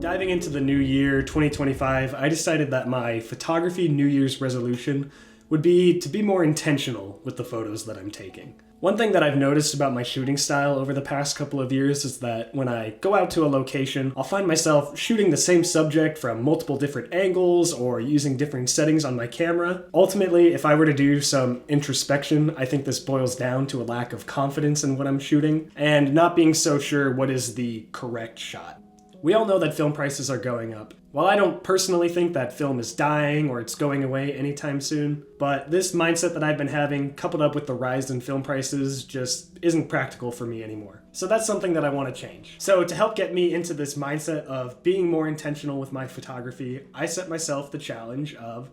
Diving into the new year, 2025, I decided that my photography New Year's resolution would be to be more intentional with the photos that I'm taking. One thing that I've noticed about my shooting style over the past couple of years is that when I go out to a location, I'll find myself shooting the same subject from multiple different angles or using different settings on my camera. Ultimately, if I were to do some introspection, I think this boils down to a lack of confidence in what I'm shooting and not being so sure what is the correct shot. We all know that film prices are going up. While I don't personally think that film is dying or it's going away anytime soon, but this mindset that I've been having, coupled up with the rise in film prices, just isn't practical for me anymore. So that's something that I want to change. So to help get me into this mindset of being more intentional with my photography, I set myself the challenge of,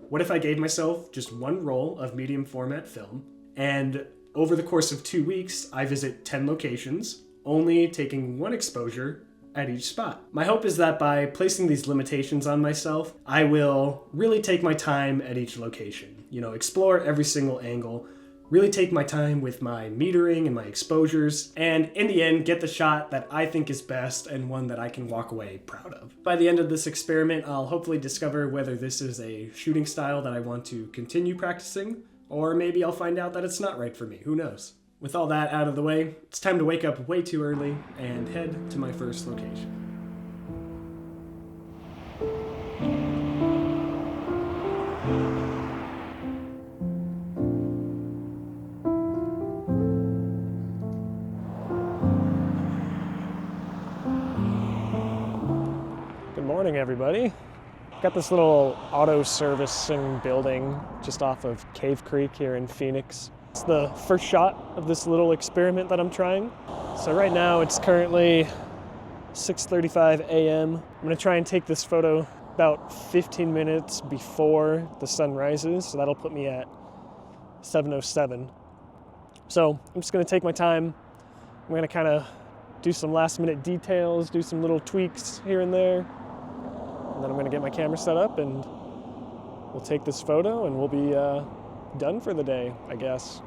what if I gave myself just one roll of medium format film, and over the course of 2 weeks, I visit 10 locations, only taking one exposure at each spot. My hope is that by placing these limitations on myself, I will really take my time at each location. Explore every single angle, really take my time with my metering and my exposures, and in the end, get the shot that I think is best and one that I can walk away proud of. By the end of this experiment, I'll hopefully discover whether this is a shooting style that I want to continue practicing, or maybe I'll find out that it's not right for me. Who knows? With all that out of the way, it's time to wake up way too early and head to my first location. Good morning, everybody. Got this little auto servicing building just off of Cave Creek here in Phoenix. It's the first shot of this little experiment that I'm trying. So right now it's currently 6:35 a.m. I'm gonna try and take this photo about 15 minutes before the sun rises, so that'll put me at 7:07. So I'm just gonna take my time. I'm gonna kind of do some last minute details, do some little tweaks here and there, and then I'm gonna get my camera set up and we'll take this photo and we'll be done for the day, I guess.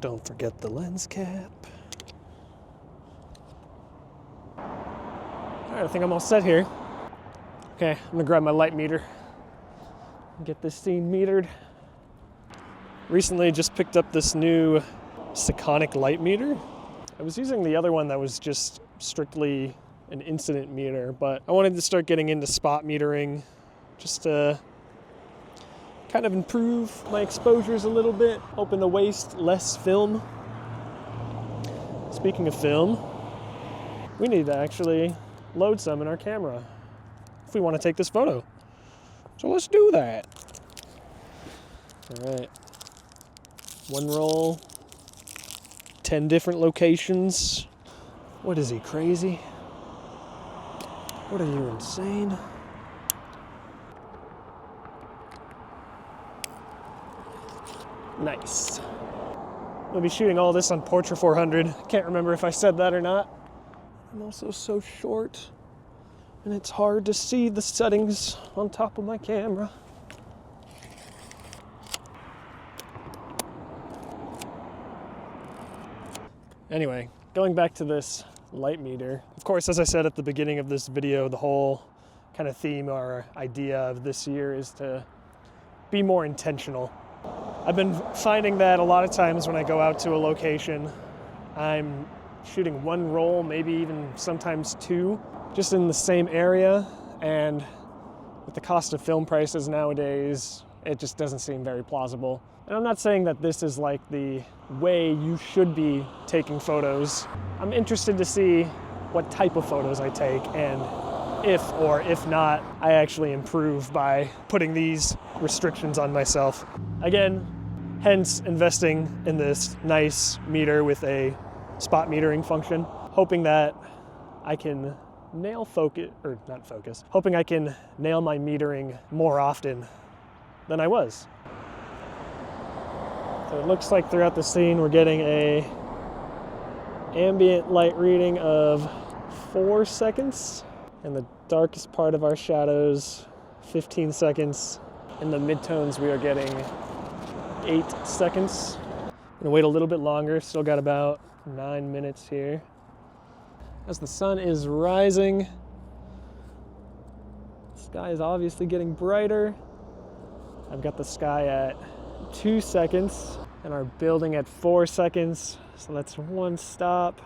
Don't forget the lens cap. Alright, I think I'm all set here. Okay, I'm gonna grab my light meter and get this scene metered. Recently just picked up this new Sekonic light meter. I was using the other one that was just strictly an incident meter, but I wanted to start getting into spot metering just to kind of improve my exposures a little bit, hoping to waste less film. Speaking of film, we need to actually load some in our camera if we want to take this photo. So let's do that. All right. One roll, 10 different locations. What is he, crazy? What are you, insane? Nice. We'll be shooting all this on Portra 400. Can't remember if I said that or not. I'm also so short, and it's hard to see the settings on top of my camera. Anyway, going back to this light meter. Of course, as I said at the beginning of this video, the whole kind of theme or idea of this year is to be more intentional. I've been finding that a lot of times when I go out to a location, I'm shooting one roll, maybe even sometimes two, just in the same area. And with the cost of film prices nowadays, it just doesn't seem very plausible. And I'm not saying that this is like the way you should be taking photos. I'm interested to see what type of photos I take, and if or if not, I actually improve by putting these restrictions on myself. Again, hence investing in this nice meter with a spot metering function, hoping that I can nail focus, or not focus, hoping I can nail my metering more often than I was. So it looks like throughout the scene we're getting a ambient light reading of 4 seconds. In the darkest part of our shadows, 15 seconds. In the midtones we are getting 8 seconds. I'm gonna wait a little bit longer, still got about 9 minutes here. As the sun is rising, the sky is obviously getting brighter. I've got the sky at 2 seconds and our building at 4 seconds. So that's 1 stop.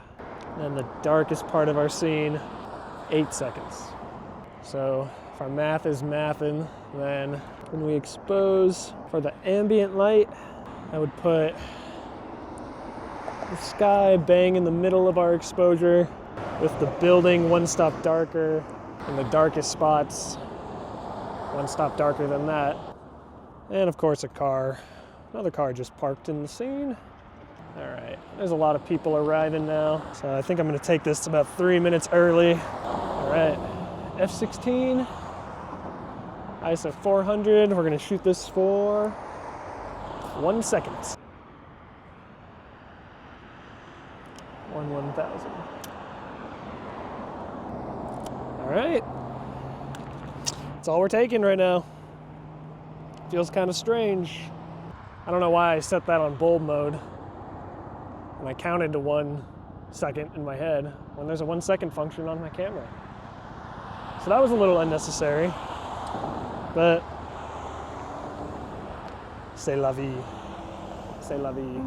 And then the darkest part of our scene, 8 seconds. So if our math is mathin', then when we expose for the ambient light, I would put the sky bang in the middle of our exposure with the building 1 stop darker and the darkest spots 1 stop darker than that. And of course another car just parked in the scene. All right, there's a lot of people arriving now. So I think I'm gonna take this about 3 minutes early. All right, F16, ISO 400. We're gonna shoot this for 1 second. 1/1000. All right, that's all we're taking right now. Feels kind of strange. I don't know why I set that on bulb mode. And I counted to 1 second in my head when there's a 1 second function on my camera. So that was a little unnecessary, but c'est la vie, c'est la vie.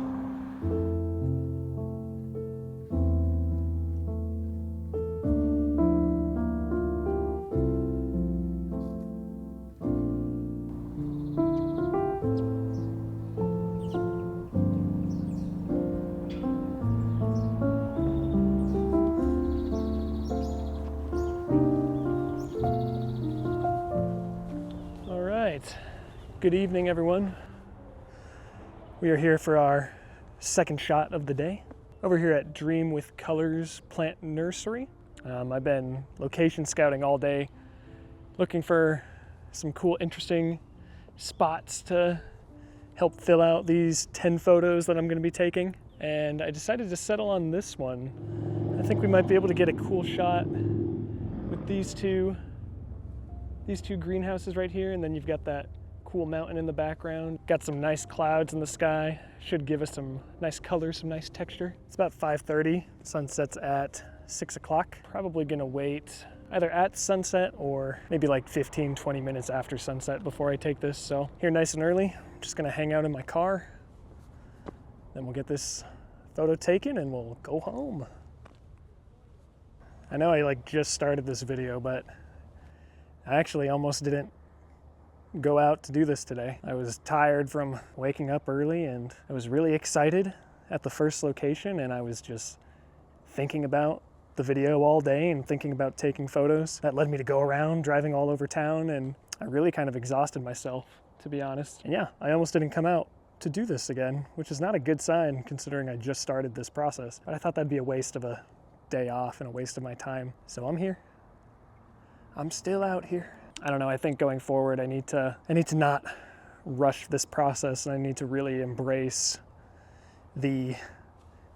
Good evening, everyone. We are here for our second shot of the day over here at Dream with Colors Plant Nursery. I've been location scouting all day, looking for some cool, interesting spots to help fill out these 10 photos that I'm going to be taking. And I decided to settle on this one. I think we might be able to get a cool shot with these two greenhouses right here, and then you've got that cool mountain in the background. Got some nice clouds in the sky. Should give us some nice color, some nice texture. It's about 5:30. Sunset's at 6 o'clock. Probably gonna wait either at sunset or maybe like 15, 20 minutes after sunset before I take this. So here nice and early, just gonna hang out in my car. Then we'll get this photo taken and we'll go home. I know I just started this video, but I actually almost didn't go out to do this today. I was tired from waking up early and I was really excited at the first location, and I was just thinking about the video all day and thinking about taking photos. That led me to go around driving all over town, and I really kind of exhausted myself, to be honest. And yeah, I almost didn't come out to do this again, which is not a good sign considering I just started this process. But I thought that'd be a waste of a day off and a waste of my time. So I'm here. I'm still out here. I don't know, I think going forward I need to not rush this process, and I need to really embrace the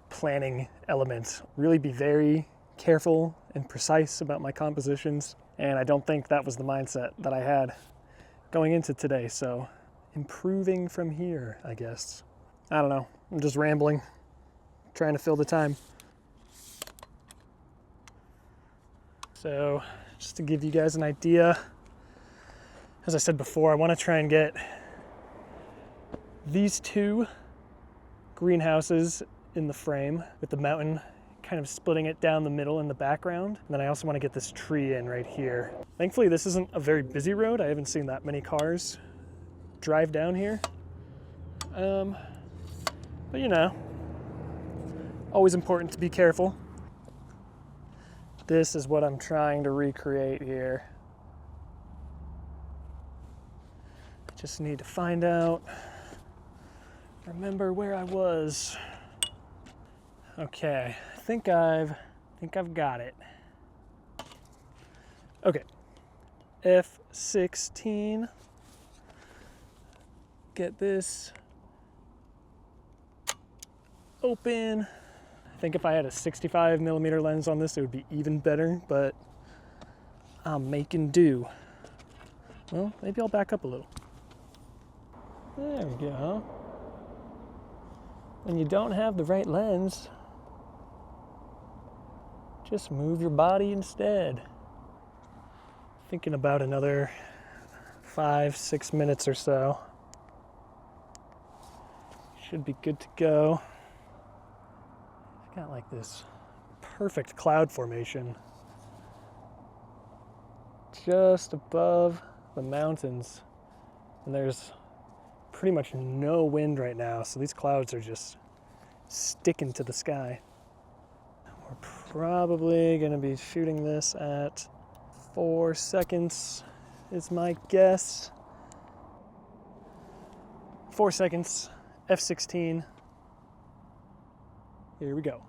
planning element. Really be very careful and precise about my compositions, and I don't think that was the mindset that I had going into today, so improving from here, I guess. I don't know, I'm just rambling, trying to fill the time. So, just to give you guys an idea, as I said before, I want to try and get these two greenhouses in the frame with the mountain kind of splitting it down the middle in the background. And then I also want to get this tree in right here. Thankfully, this isn't a very busy road. I haven't seen that many cars drive down here. But you know, always important to be careful. This is what I'm trying to recreate here. Just need to find out, remember where I was. Okay, I think I've got it. Okay, F16. Get this open. I think if I had a 65mm lens on this, it would be even better, but I'm making do. Well, maybe I'll back up a little. There we go. When you don't have the right lens, just move your body instead. Thinking about another 5-6 minutes or so. Should be good to go. It's got like this perfect cloud formation just above the mountains, and there's pretty much no wind right now, so these clouds are just sticking to the sky. We're probably going to be shooting this at 4 seconds is my guess. 4 seconds, F16. Here we go.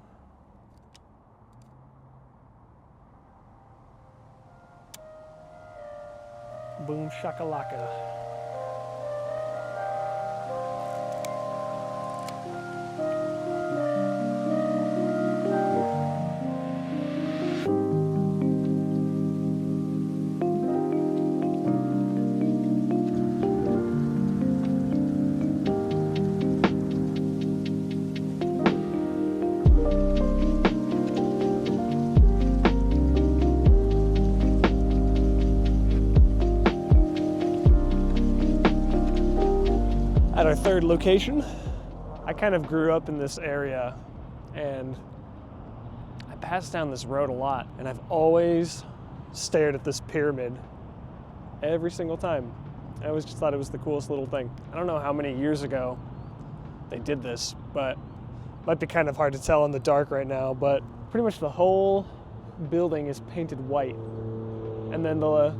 Boom shakalaka. At our third location, I kind of grew up in this area and I passed down this road a lot, and I've always stared at this pyramid every single time. I always just thought it was the coolest little thing. I don't know how many years ago they did this, but it might be kind of hard to tell in the dark right now, but pretty much the whole building is painted white. And then the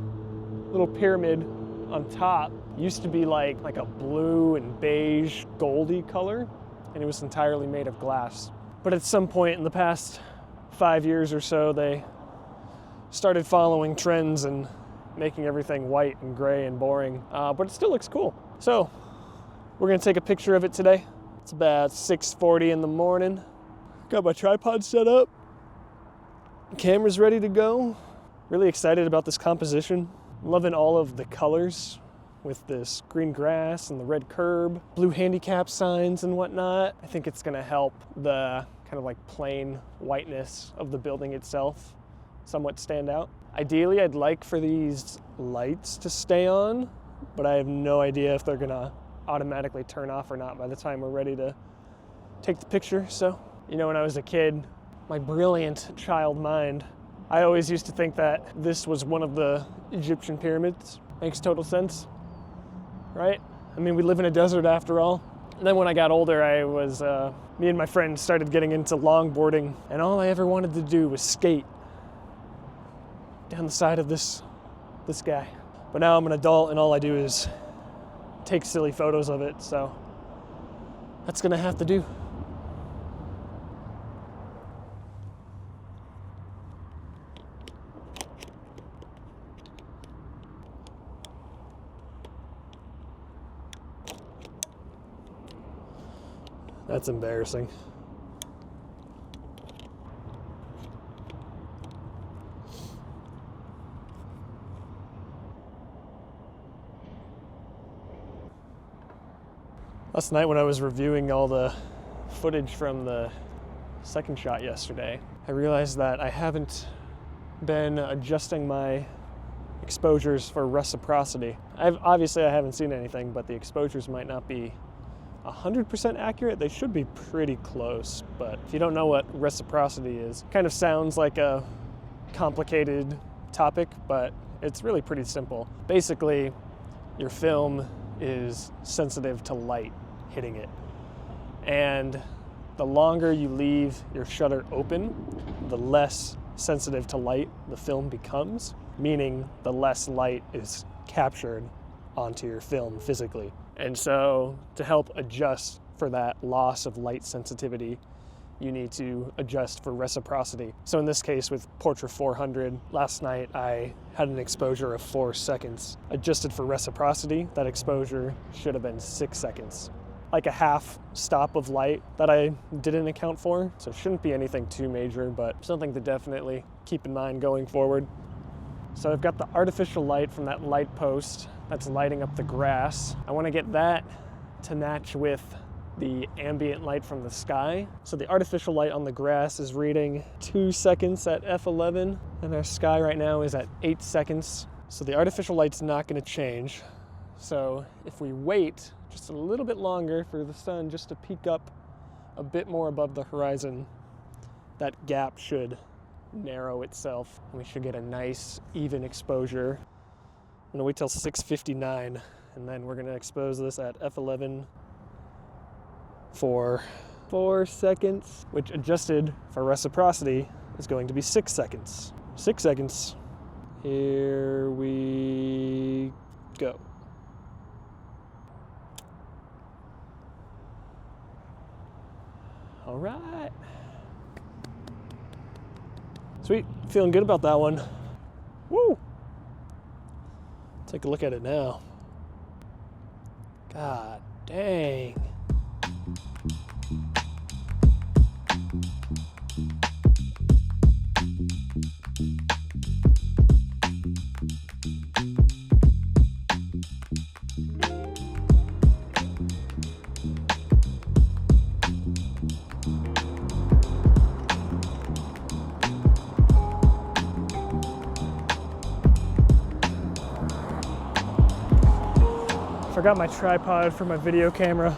little pyramid on top used to be like a blue and beige goldy color, and it was entirely made of glass. But at some point in the past 5 years or so, they started following trends and making everything white and gray and boring, but it still looks cool. So we're gonna take a picture of it today. It's about 6:40 in the morning. Got my tripod set up, camera's ready to go. Really excited about this composition. Loving all of the colors with this green grass and the red curb, blue handicap signs and whatnot. I think it's gonna help the kind of like plain whiteness of the building itself somewhat stand out. Ideally, I'd like for these lights to stay on, but I have no idea if they're gonna automatically turn off or not by the time we're ready to take the picture. So, you know, when I was a kid, my brilliant child mind, I always used to think that this was one of the Egyptian pyramids. Makes total sense, right? I mean, we live in a desert after all. And then when I got older, me and my friends started getting into longboarding, and all I ever wanted to do was skate down the side of this guy. But now I'm an adult, and all I do is take silly photos of it, so that's gonna have to do. That's embarrassing. Last night when I was reviewing all the footage from the second shot yesterday, I realized that I haven't been adjusting my exposures for reciprocity. Obviously I haven't seen anything, but the exposures might not be 100% accurate. They should be pretty close, but if you don't know what reciprocity is, kind of sounds like a complicated topic, but it's really pretty simple. Basically, your film is sensitive to light hitting it, and the longer you leave your shutter open, the less sensitive to light the film becomes, meaning the less light is captured onto your film physically. And so to help adjust for that loss of light sensitivity, you need to adjust for reciprocity. So in this case with Portra 400, last night I had an exposure of 4 seconds. Adjusted for reciprocity, that exposure should have been 6 seconds. Like a half stop of light that I didn't account for. So it shouldn't be anything too major, but something to definitely keep in mind going forward. So I've got the artificial light from that light post that's lighting up the grass. I want to get that to match with the ambient light from the sky. So the artificial light on the grass is reading 2 seconds at f11, and our sky right now is at 8 seconds. So the artificial light's not going to change. So if we wait just a little bit longer for the sun just to peak up a bit more above the horizon, that gap should narrow itself, and we should get a nice even exposure. I'm gonna wait till 6:59, and then we're gonna expose this at f11 for 4 seconds, which adjusted for reciprocity is going to be 6 seconds. 6 seconds. Here we go. All right. Sweet, feeling good about that one. Woo! Take a look at it now. God dang. Forgot my tripod for my video camera,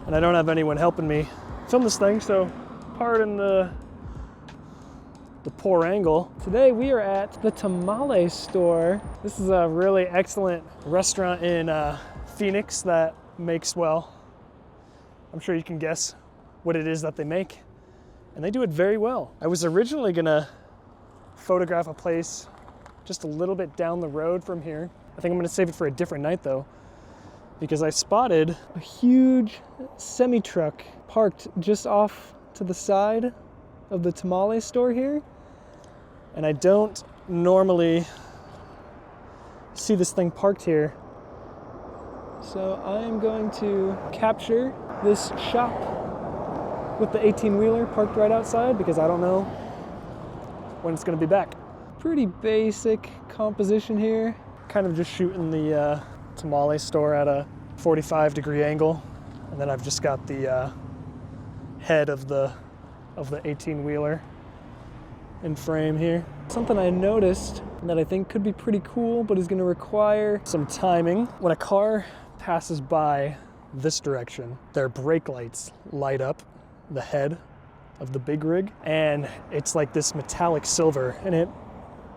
and I don't have anyone helping me film this thing, so pardon the poor angle. Today we are at the Tamale Store. This is a really excellent restaurant in Phoenix that makes, well, I'm sure you can guess what it is that they make, and they do it very well. I was originally gonna photograph a place just a little bit down the road from here. I think I'm gonna save it for a different night though, because I spotted a huge semi-truck parked just off to the side of the Tamale Store here. And I don't normally see this thing parked here. So I am going to capture this shop with the 18-wheeler parked right outside, because I don't know when it's gonna be back. Pretty basic composition here. Kind of just shooting the Tamale Store at a 45-degree angle, and then I've just got the head of the 18-wheeler in frame here. Something I noticed that I think could be pretty cool, but is going to require some timing. When a car passes by this direction, their brake lights light up the head of the big rig, and it's like this metallic silver, and it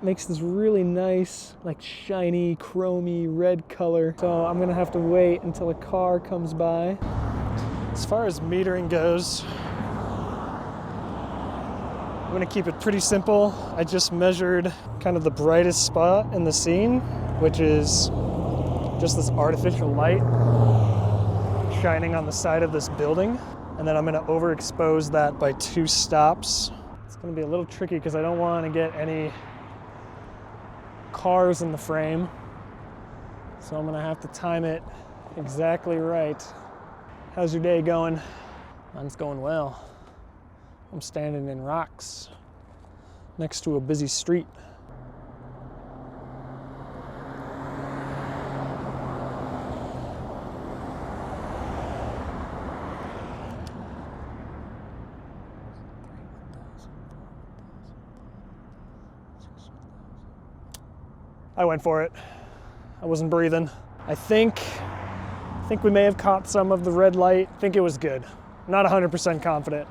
makes this really nice, like shiny, chromy red color. So I'm gonna have to wait until a car comes by. As far as metering goes, I'm gonna keep it pretty simple. I just measured kind of the brightest spot in the scene, which is just this artificial light shining on the side of this building. And then I'm gonna overexpose that by 2 stops. It's gonna be a little tricky because I don't wanna get any cars in the frame, so I'm gonna have to time it exactly right. How's your day going? Mine's going well. I'm standing in rocks next to a busy street. I went for it. I wasn't breathing. I think I think we may have caught some of the red light. I think it was good. Not 100% confident.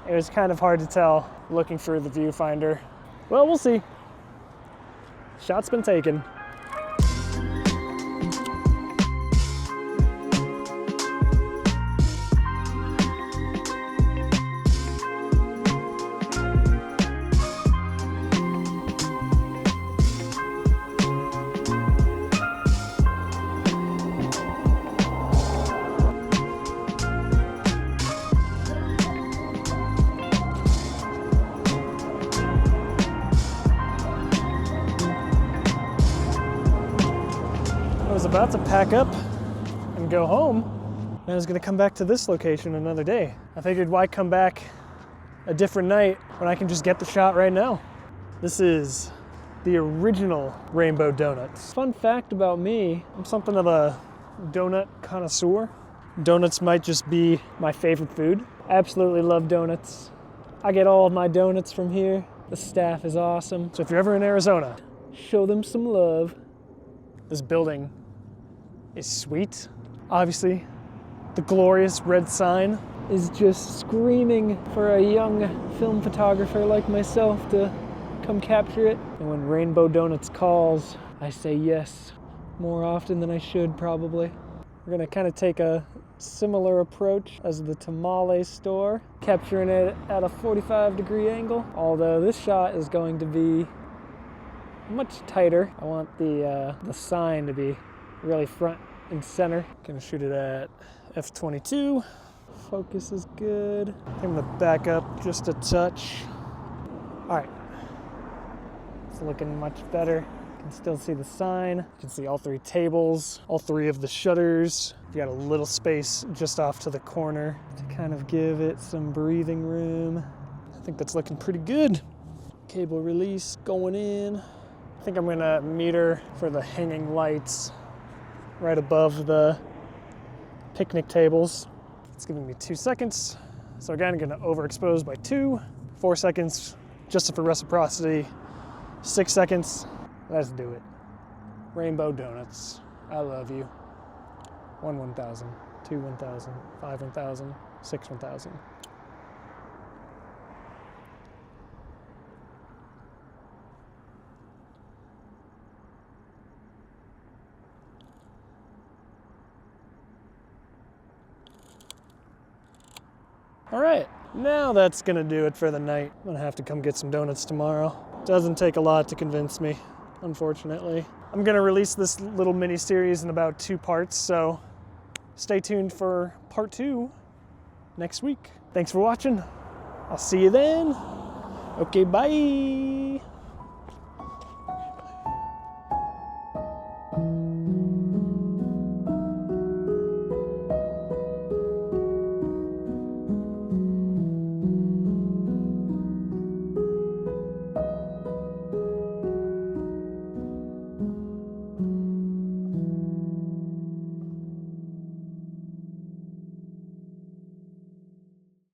It was kind of hard to tell looking through the viewfinder. Well, we'll see. Shot's been taken. I was about to pack up and go home, and I was gonna come back to this location another day. I figured, why come back a different night when I can just get the shot right now? This is the original Rainbow Donuts. Fun fact about me, I'm something of a donut connoisseur. Donuts might just be my favorite food. Absolutely love donuts. I get all of my donuts from here. The staff is awesome. So if you're ever in Arizona, show them some love. This building is sweet. Obviously, the glorious red sign is just screaming for a young film photographer like myself to come capture it. And when Rainbow Donuts calls, I say yes more often than I should, probably. We're gonna kind of take a similar approach as the tamale store, capturing it at a 45-degree angle, although this shot is going to be much tighter. I want the sign to be really front and center. Gonna shoot it at f/22. Focus is good. I'm gonna back up just a touch. All right, it's looking much better. You can still see the sign. You can see all three tables, all three of the shutters. You got a little space just off to the corner to kind of give it some breathing room. I think that's looking pretty good. Cable release going in. I think I'm gonna meter for the hanging lights right above the picnic tables. It's giving me 2 seconds. So again, I'm gonna overexpose by 2, 4 seconds just for reciprocity, 6 seconds. Let's do it. Rainbow Donuts, I love you. 1 1,000, 2 1,000, 5 1,000, 6 1,000. All right, now that's gonna do it for the night. I'm gonna have to come get some donuts tomorrow. Doesn't take a lot to convince me, unfortunately. I'm gonna release this little mini series in about 2 parts, so stay tuned for part 2 next week. Thanks for watching. I'll see you then. Okay, bye.